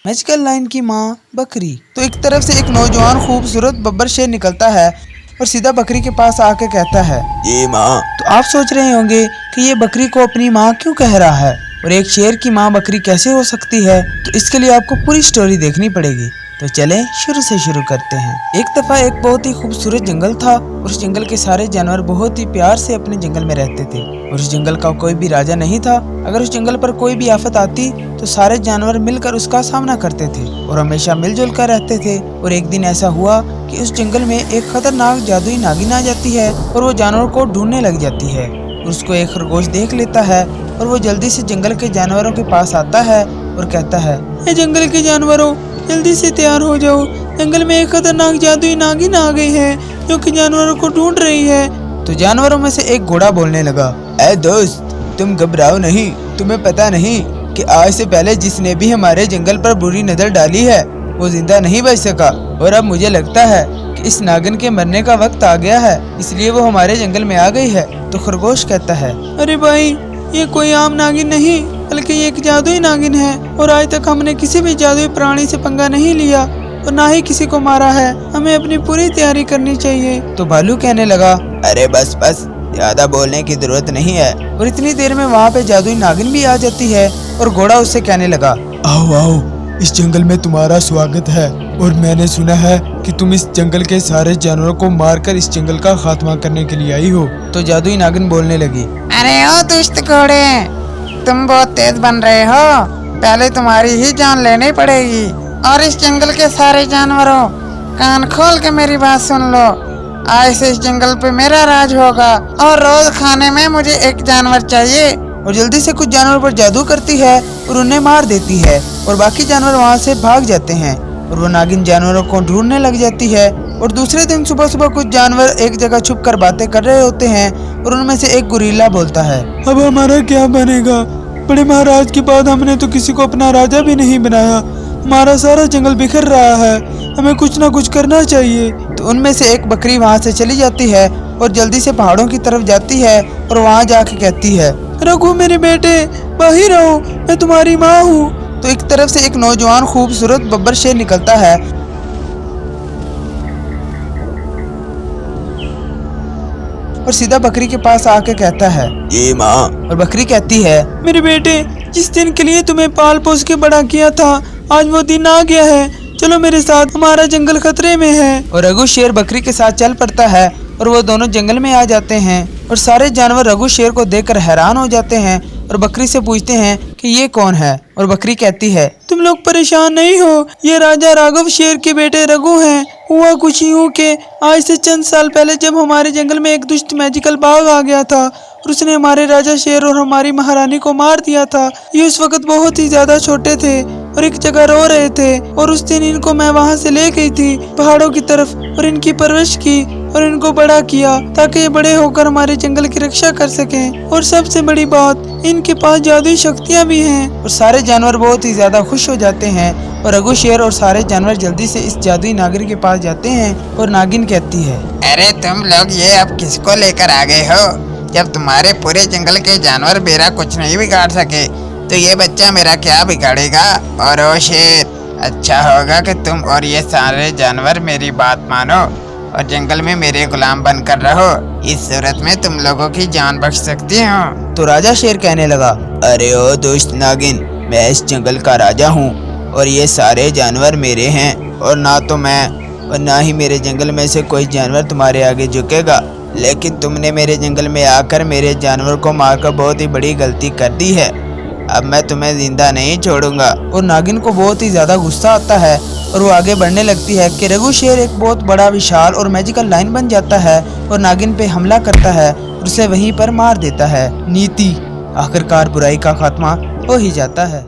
Magical line की माँ बकरी। तो एक तरफ से एक नौजवान खूबसूरत बब्बर शेर निकलता है और सीधा बकरी के पास आके कहता है, ये माँ। तो आप सोच रहे होंगे कि ये बकरी को अपनी माँ क्यों कह रहा है और एक शेर की माँ बकरी कैसे हो सकती है। तो इसके लिए आपको पूरी स्टोरी देखनी पड़ेगी। तो चलें शुरू से शुरू करते हैं। एक दफा एक बहुत ही खूबसूरत जंगल था और उस जंगल के सारे जानवर बहुत ही प्यार से अपने जंगल में रहते थे और उस जंगल का कोई भी राजा नहीं था। अगर उस जंगल पर कोई भी आफत आती तो सारे जानवर मिलकर उसका सामना करते थे और हमेशा मिलजुल कर रहते थे। और एक दिन ऐसा हुआ कि उस जंगल में एक खतरनाक जादुई नागिन आ जाती है और वो जानवर को ढूंढने लग जाती है। उसको एक खरगोश देख लेता है और वो जल्दी से जंगल के जानवरों के पास आता है और कहता है, ये जंगल के जानवरों, जल्दी से तैयार हो जाओ, जंगल में एक खतरनाक जादुई नागिन आ गई है जो कि जानवरों को ढूंढ रही है। तो जानवरों में से एक घोड़ा बोलने लगा, ऐ दोस्त, तुम घबराओ नहीं। तुम्हें पता नहीं कि आज से पहले जिसने भी हमारे जंगल पर बुरी नजर डाली है वो जिंदा नहीं बच सका और अब मुझे लगता है कि इस नागिन के मरने का वक्त आ गया है, इसलिए वो हमारे जंगल में आ गई है। तो खरगोश कहता है, अरे भाई, ये कोई आम नागिन नहीं बल्कि ये एक जादुई नागिन है और आज तक हमने किसी भी जादुई प्राणी से पंगा नहीं लिया और ना ही किसी को मारा है। हमें अपनी पूरी तैयारी करनी चाहिए। तो भालू कहने लगा, अरे बस बस, ज्यादा बोलने की जरूरत नहीं है। और इतनी देर में वहाँ पे जादुई नागिन भी आ जाती है और घोड़ा उससे कहने लगा, आओ आओ, इस जंगल में तुम्हारा स्वागत है और मैंने सुना है कि तुम इस जंगल के सारे जानवरों को मारकर इस जंगल का खात्मा करने के लिए आई हो। तो जादुई नागिन बोलने लगी, अरे ओ दुष्ट घोड़े, तुम बहुत तेज बन रहे हो, पहले तुम्हारी ही जान लेनी पड़ेगी। और इस जंगल के सारे जानवरों, कान खोल के मेरी बात सुन लो। आज से इस जंगल पे मेरा राज होगा और रोज खाने में मुझे एक जानवर चाहिए। और जल्दी से कुछ जानवर पर जादू करती है और उन्हें मार देती है और बाकी जानवर वहाँ से भाग जाते हैं और वो नागिन जानवरों को ढूंढने लग जाती है। और दूसरे दिन सुबह सुबह कुछ जानवर एक जगह छुप कर बातें कर रहे होते हैं और उनमें से एक गुरीला बोलता है, अब हमारा क्या बनेगा? बड़े महाराज के बाद हमने तो किसी को अपना राजा भी नहीं बनाया। हमारा सारा जंगल बिखर रहा है, हमें कुछ ना कुछ करना चाहिए। तो उनमें से एक बकरी वहाँ से चली जाती है और जल्दी से पहाड़ों की तरफ जाती है और वहाँ जाके कहती है, रघु मेरे बेटे, बाहर आओ, मैं तुम्हारी माँ हूँ। तो एक तरफ से एक नौजवान खूबसूरत बब्बर शेर निकलता है और सीधा बकरी के पास आके कहता है, ये माँ। और बकरी कहती है, मेरे बेटे, जिस दिन के लिए तुम्हें पाल पोस के बड़ा किया था, आज वो दिन आ गया है। चलो मेरे साथ, हमारा जंगल खतरे में है। और रघु शेर बकरी के साथ चल पड़ता है और वो दोनों जंगल में आ जाते हैं और सारे जानवर रघु शेर को देखकर हैरान हो जाते हैं और बकरी से पूछते हैं कि ये कौन है। और बकरी कहती है, तुम लोग परेशान नहीं हो, ये राजा राघव शेर के बेटे रघु हैं। हुआ कुछ यूं के आज से चंद साल पहले जब हमारे जंगल में एक दुष्ट मैजिकल बाघ आ गया था और उसने हमारे राजा शेर और हमारी महारानी को मार दिया था। ये उस वक्त बहुत ही ज्यादा छोटे थे और एक जगह रो रहे थे और उस दिन इनको मैं वहाँ से ले गई थी पहाड़ों की तरफ और इनकी परवरिश की और इनको बड़ा किया ताकि ये बड़े होकर हमारे जंगल की रक्षा कर सकें। और सबसे बड़ी बात, इनके पास जादुई शक्तियाँ भी हैं। और सारे जानवर बहुत ही ज्यादा खुश हो जाते हैं और रघु शेर और सारे जानवर जल्दी से इस जादुई नागिन के पास जाते हैं और नागिन कहती है, अरे तुम लोग ये अब किसको लेकर आ गए हो? जब तुम्हारे पूरे जंगल के जानवर मेरा कुछ नहीं बिगाड़ सके तो ये बच्चा मेरा क्या बिगाड़ेगा? और ओ शेर, अच्छा होगा कि तुम और ये सारे जानवर मेरी बात मानो और जंगल में मेरे गुलाम बनकर रहो। इस सूरत में तुम लोगों की जान बच सकती हो। तो राजा शेर कहने लगा, अरे ओ दुष्ट नागिन, मैं इस जंगल का राजा हूँ और ये सारे जानवर मेरे हैं और ना तो मैं और ना ही मेरे जंगल में से कोई जानवर तुम्हारे आगे झुकेगा। लेकिन तुमने मेरे जंगल में आकर मेरे जानवर को मारकर बहुत ही बड़ी गलती कर दी है। अब मैं तुम्हें जिंदा नहीं छोड़ूंगा। और नागिन को बहुत ही ज्यादा गुस्सा आता है और वो आगे बढ़ने लगती है कि रघु शेर एक बहुत बड़ा विशाल और मैजिकल लाइन बन जाता है और नागिन पे हमला करता है और उसे वहीं पर मार देता है। नीति, आखिरकार बुराई का खात्मा हो ही जाता है।